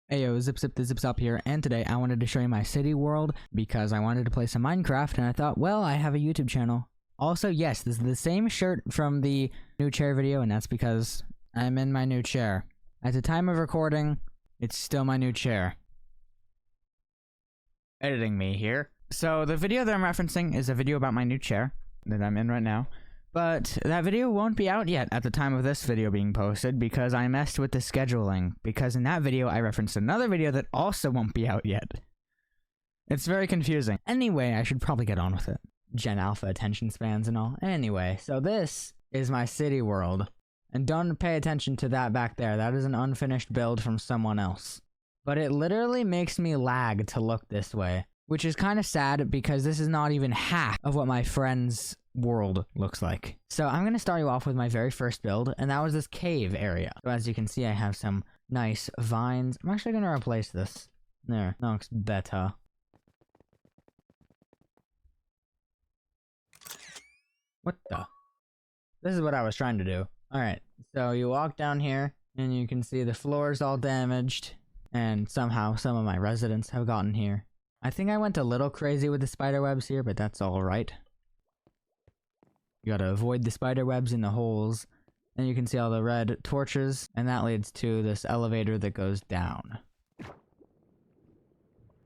Hey yo, Zip Zip the Zips up here, and today I wanted to show you my city world because I wanted to play some Minecraft, and I thought, well, I have a YouTube channel. Also, yes, this is the same shirt from the new chair video, and that's because I'm in my new chair. At the time of recording, it's still my new chair. Editing me here. So the video that I'm referencing is a video about my new chair that I'm in right now. But that video won't be out yet at the time of this video being posted because I messed with the scheduling. Because in that video, I referenced another video that also won't be out yet. It's very confusing. Anyway, I should probably get on with it. Gen Alpha attention spans and all. Anyway, so this is my city world. And don't pay attention to that back there. That is an unfinished build from someone else. But it literally makes me lag to look this way. Which is kind of sad because this is not even half of what my friend's world looks like. So I'm going to start you off with my very first build, and that was this cave area. So as you can see, I have some nice vines. I'm actually going to replace this. There, that looks better. What the? This is what I was trying to do. Alright, so you walk down here, and you can see the floor's all damaged, and somehow some of my residents have gotten here. I think I went a little crazy with the spider webs here, but that's alright. You gotta avoid the spider webs in the holes. And you can see all the red torches, and that leads to this elevator that goes down.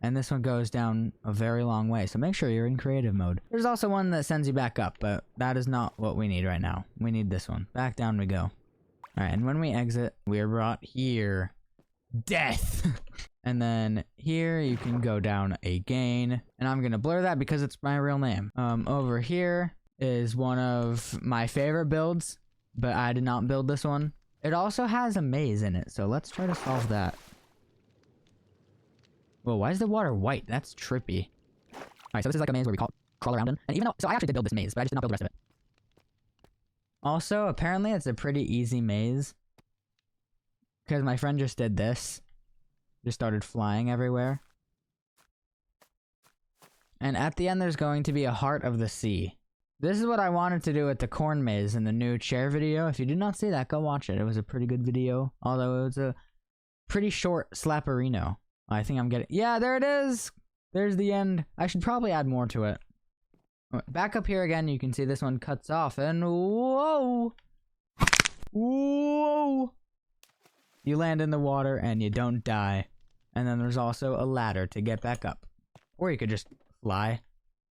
And this one goes down a very long way, so make sure you're in creative mode. There's also one that sends you back up, but that is not what we need right now. We need this one. Back down we go. Alright, and when we exit, we are brought here. Death! And then here you can go down again. And I'm gonna blur that because it's my real name. Over here is one of my favorite builds, but I did not build this one. It also has a maze in it, so let's try to solve that. Whoa, why is the water white? That's trippy. Alright, so this is like a maze where we crawl around in. And even though, so I actually did build this maze, but I just did not build the rest of it. Also, apparently it's a pretty easy maze. Because my friend just did this. Just started flying everywhere. And at the end there's going to be a heart of the sea. This is what I wanted to do with the corn maze in the new chair video. If you did not see that, go watch it. It was a pretty good video. Although it was a pretty short slapperino. I think I'm getting... Yeah, there it is! There's the end. I should probably add more to it. Back up here again, you can see this one cuts off. And whoa! Whoa! You land in the water and you don't die. And then there's also a ladder to get back up. Or you could just fly.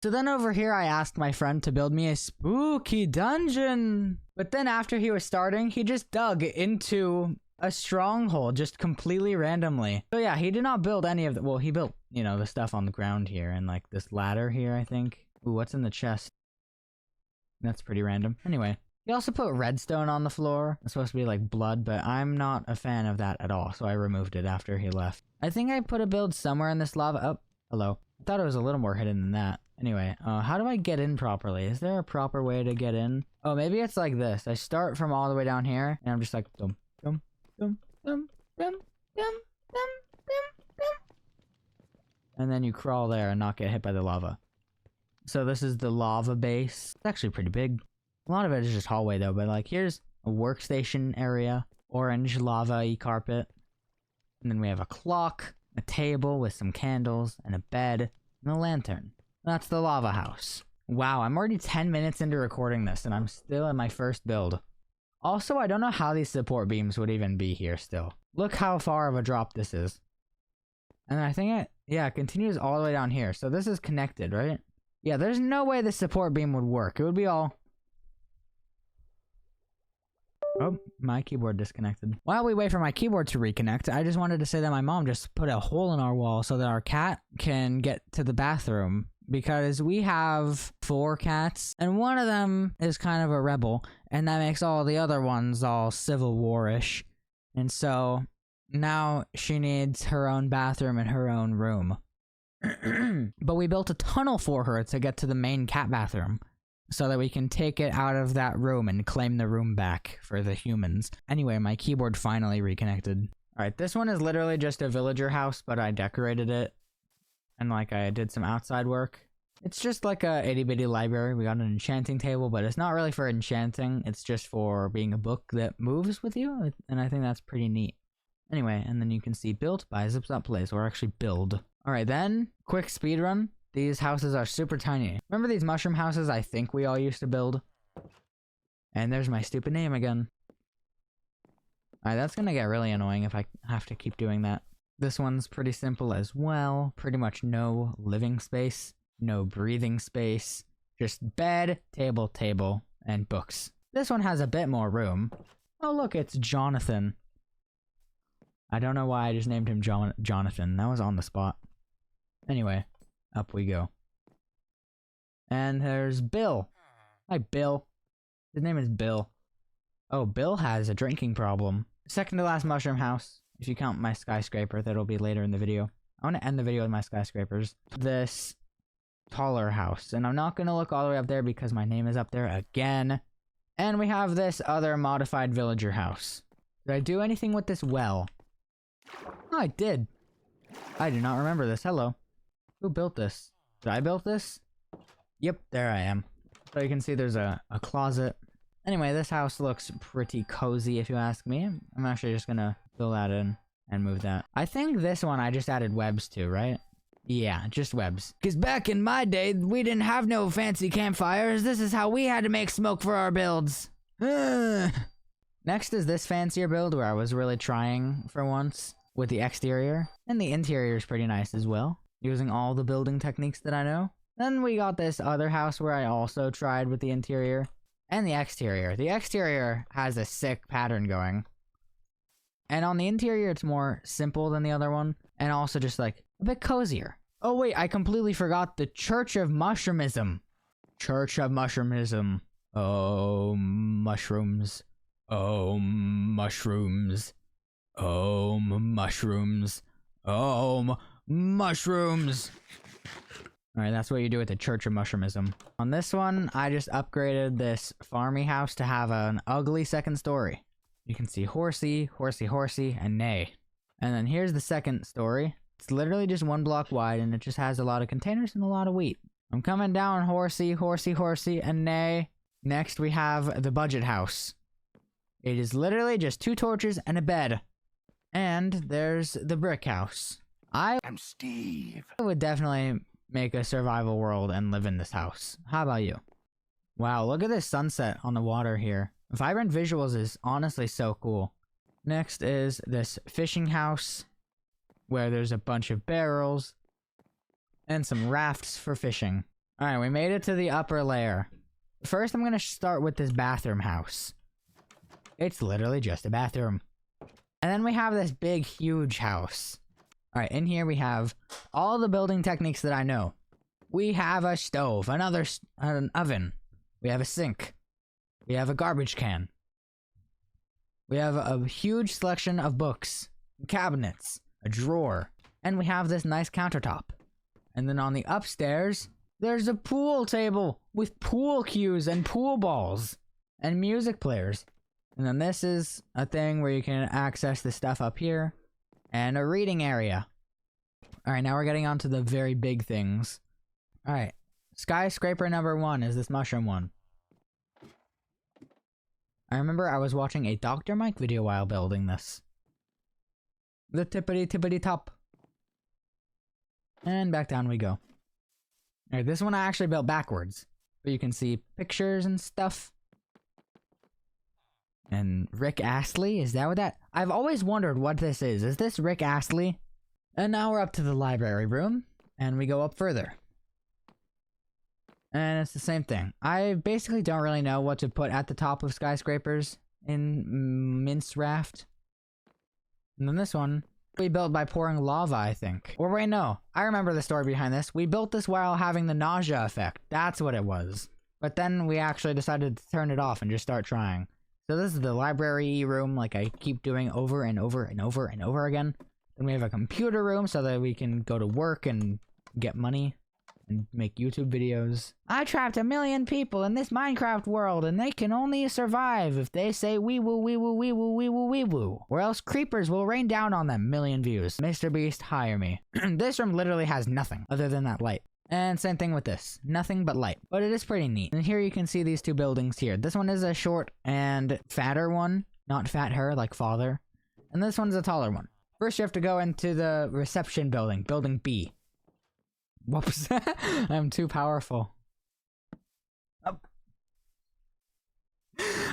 So then over here I asked my friend to build me a spooky dungeon. But then after he was starting, he just dug into a stronghold just completely randomly. So yeah, he did not build any of the... Well, he built, you know, the stuff on the ground here and like this ladder here, I think. Ooh, what's in the chest? That's pretty random. Anyway. He also put redstone on the floor. It's supposed to be like blood, but I'm not a fan of that at all, so I removed it after he left. I think I put a build somewhere in this lava. Oh, hello. I thought it was a little more hidden than that. Anyway, how do I get in properly? Is there a proper way to get in? Oh, maybe it's like this. I start from all the way down here, and I'm just like, dum, dum, dum, dum, dum, dum, dum, dum, dum. And then you crawl there and not get hit by the lava. So this is the lava base. It's actually pretty big. A lot of it is just hallway though, but like here's a workstation area, orange lava-y carpet. And then we have a clock, a table with some candles, and a bed, and a lantern. That's the lava house. Wow, I'm already 10 minutes into recording this, and I'm still in my first build. Also, I don't know how these support beams would even be here still. Look how far of a drop this is. And I think it continues all the way down here. So this is connected, right? Yeah, there's no way the support beam would work. It would be all... Oh, my keyboard disconnected. While we wait for my keyboard to reconnect, I just wanted to say that my mom just put a hole in our wall so that our cat can get to the bathroom. Because we have 4 cats, and one of them is kind of a rebel, and that makes all the other ones all Civil War-ish. And so, now she needs her own bathroom and her own room. But we built a tunnel for her to get to the main cat bathroom. So that we can take it out of that room and claim the room back for the humans. Anyway, my keyboard finally reconnected. Alright, this one is literally just a villager house, but I decorated it. And like I did some outside work. It's just like a itty bitty library. We got an enchanting table, but it's not really for enchanting. It's just for being a book that moves with you. And I think that's pretty neat. Anyway, and then you can see built by subscwibe, or actually build. Alright then, quick speed run. These houses are super tiny. Remember these mushroom houses I think we all used to build? And there's my stupid name again. Alright, that's gonna get really annoying if I have to keep doing that. This one's pretty simple as well. Pretty much no living space, no breathing space. Just bed, table, and books. This one has a bit more room. Oh look, it's Jonathan. I don't know why I just named him Jonathan. That was on the spot. Anyway, up we go. And there's Bill. Hi, Bill. His name is Bill. Oh, Bill has a drinking problem. Second to last mushroom house. If you count my skyscraper, that'll be later in the video. I want to end the video with my skyscrapers. This taller house. And I'm not going to look all the way up there because my name is up there again. And we have this other modified villager house. Did I do anything with this well? Oh, I did. I do not remember this. Hello. Who built this? Did I build this? Yep, there I am. So you can see there's a closet. Anyway, this house looks pretty cozy if you ask me. I'm actually just gonna fill that in and move that. I think this one I just added webs to, right? Yeah, just webs. Cause back in my day, we didn't have no fancy campfires. This is how we had to make smoke for our builds. Next is this fancier build where I was really trying for once with the exterior. And the interior is pretty nice as well, using all the building techniques that I know. Then we got this other house where I also tried with the interior and the exterior. The exterior has a sick pattern going. And on the interior, it's more simple than the other one. And also just like a bit cozier. Oh wait, I completely forgot the Church of Mushroomism. Church of Mushroomism. Oh, mushrooms. Oh, mushrooms. Oh, mushrooms. Oh, mushrooms. Alright, that's what you do with the Church of Mushroomism. On this one, I just upgraded this farmy house to have an ugly second story. You can see horsey, horsey, horsey, and neigh. And then here's the second story. It's literally just 1 block wide, and it just has a lot of containers and a lot of wheat. I'm coming down horsey, horsey, horsey, and neigh. Next, we have the budget house. It is literally just 2 torches and a bed. And there's the brick house. I'm Steve. I would definitely make a survival world and live in this house. How about you? Wow, look at this sunset on the water here. Vibrant visuals is honestly so cool. Next is this fishing house where there's a bunch of barrels and some rafts for fishing. Alright, we made it to the upper layer. First, I'm gonna start with this bathroom house. It's literally just a bathroom. And then we have this big, huge house. Alright, in here we have all the building techniques that I know. We have a stove, an oven. We have a sink. We have a garbage can. We have a huge selection of books, cabinets, a drawer, and we have this nice countertop. And then on the upstairs, there's a pool table with pool cues and pool balls and music players. And then this is a thing where you can access the stuff up here. And a reading area. Alright, now we're getting on to the very big things. Alright, skyscraper number 1 is this mushroom one. I remember I was watching a Dr. Mike video while building this. The tippity top. And back down we go. Alright, this one I actually built backwards. But you can see pictures and stuff. And Rick Astley, is that what that? I've always wondered what this is. Is this Rick Astley? And now we're up to the library room, and we go up further. And it's the same thing. I basically don't really know what to put at the top of skyscrapers in Mince Raft. And then this one, we built by pouring lava, I think. Or wait, no. I remember the story behind this. We built this while having the nausea effect. That's what it was. But then we actually decided to turn it off and just start trying. So this is the library room, like I keep doing over and over and over and over again. Then we have a computer room so that we can go to work and get money and make YouTube videos. I trapped 1 million people in this Minecraft world and they can only survive if they say wee woo wee woo wee woo wee woo wee woo. Or else creepers will rain down on them. 1 million views. Mr. Beast, hire me. This room literally has nothing other than that light. And same thing with this. Nothing but light. But it is pretty neat. And here you can see these 2 buildings here. This one is a short and fatter one. Not fat her, like father. And this one's a taller one. First, you have to go into the reception building, building B. Whoops. I'm too powerful. Oh.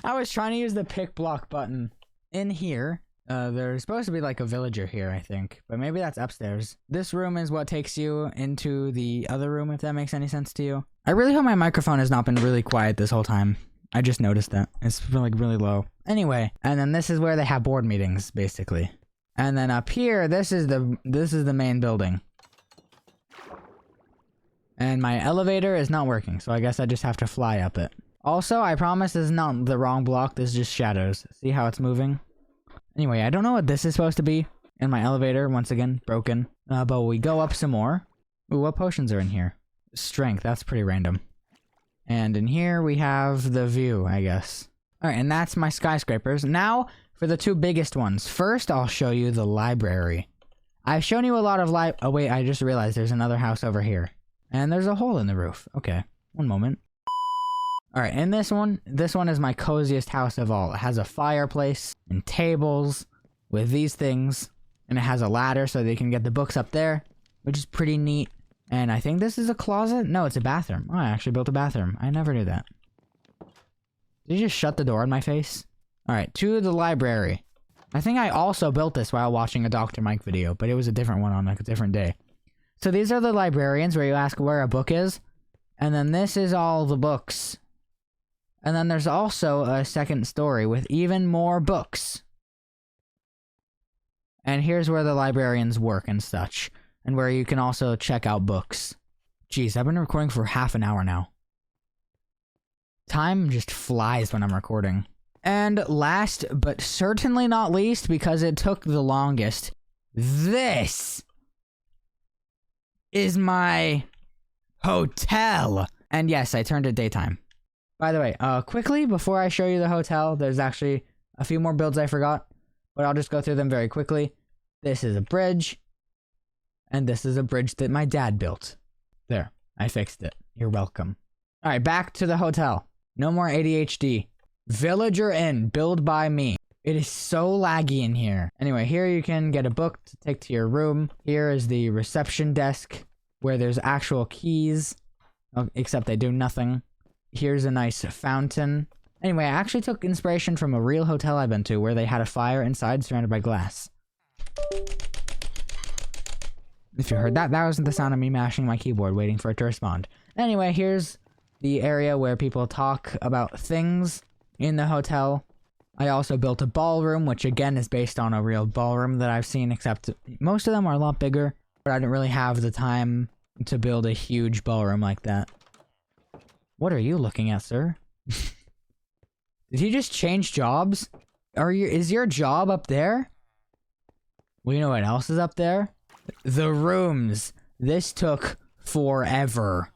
I was trying to use the pick block button. In here, there's supposed to be like a villager here, I think. But maybe that's upstairs. This room is what takes you into the other room, if that makes any sense to you. I really hope my microphone has not been really quiet this whole time. I just noticed that. It's like really low. Anyway, and then this is where they have board meetings, basically. And then up here, this is the main building. And my elevator is not working, so I guess I just have to fly up it. Also, I promise this is not the wrong block, this is just shadows. See how it's moving? Anyway, I don't know what this is supposed to be. And my elevator, once again, broken. But we go up some more. Ooh, what potions are in here? Strength, that's pretty random. And in here, we have the view, I guess. Alright, and that's my skyscrapers. Now, for the two biggest ones. First, I'll show you the library. I've shown you a lot of oh wait, I just realized there's another house over here. And there's a hole in the roof. Okay, one moment. Alright, and this one is my coziest house of all. It has a fireplace and tables with these things. And it has a ladder so they can get the books up there, which is pretty neat. And I think this is a closet? No, it's a bathroom. Oh, I actually built a bathroom. I never knew that. Did you just shut the door in my face? Alright, to the library. I think I also built this while watching a Dr. Mike video, but it was a different one on like a different day. So these are the librarians where you ask where a book is. And then this is all the books. And then there's also a second story with even more books. And here's where the librarians work and such. And where you can also check out books. Jeez, I've been recording for half an hour now. Time just flies when I'm recording. And last, but certainly not least, because it took the longest, this is my hotel. And yes, I turned it daytime. By the way, quickly, before I show you the hotel, there's actually a few more builds I forgot. But I'll just go through them very quickly. This is a bridge. And this is a bridge that my dad built. There, I fixed it. You're welcome. Alright, back to the hotel. No more ADHD. Villager Inn, built by me. It is so laggy in here. Anyway, here you can get a book to take to your room. Here is the reception desk, where there's actual keys. Except they do nothing. Here's a nice fountain. Anyway, I actually took inspiration from a real hotel I've been to, where they had a fire inside surrounded by glass. If you heard that, that wasn't the sound of me mashing my keyboard waiting for it to respond. Anyway, here's the area where people talk about things in the hotel. I also built a ballroom, which again is based on a real ballroom that I've seen, except most of them are a lot bigger. But I didn't really have the time to build a huge ballroom like that. What are you looking at, sir? Did he just change jobs? Is your job up there? Well, you know what else is up there? The rooms. This took forever.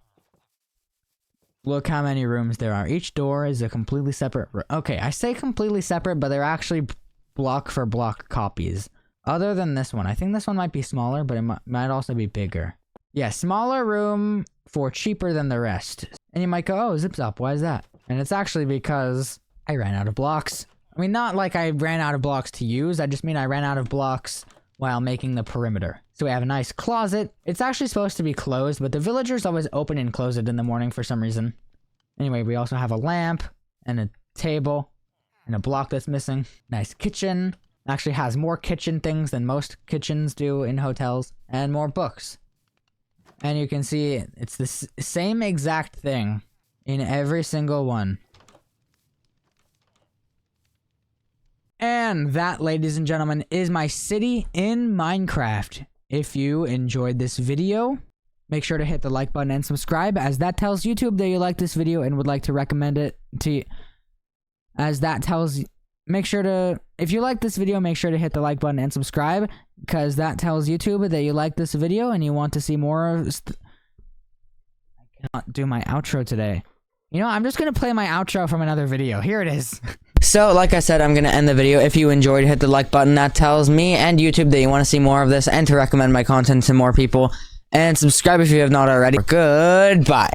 Look how many rooms there are. Each door is a completely separate room. Okay, I say completely separate, but they're actually block for block copies. Other than this one. I think this one might be smaller, but it might also be bigger. Yeah, smaller room for cheaper than the rest. And you might go, oh, zip zop, why is that? And it's actually because I ran out of blocks. I mean, not like I ran out of blocks to use. I just mean I ran out of blocks while making the perimeter. So we have a nice closet. It's actually supposed to be closed, but the villagers always open and close it in the morning for some reason. Anyway, we also have a lamp and a table and a block that's missing. Nice kitchen. Actually has more kitchen things than most kitchens do in hotels. And more books. And you can see it's the same exact thing in every single one. And that, ladies and gentlemen, is my city in Minecraft. If you enjoyed this video, make sure to hit the like button and subscribe, as that tells YouTube that you like this video and would like to recommend it to... Make sure to... If you like this video, make sure to hit the like button and subscribe, because that tells YouTube that you like this video and you want to see more of... I cannot do my outro today. You know, I'm just gonna play my outro from another video. Here it is. So, like I said, I'm gonna end the video. If you enjoyed, hit the like button. That tells me and YouTube that you want to see more of this and to recommend my content to more people. And subscribe if you have not already. Goodbye.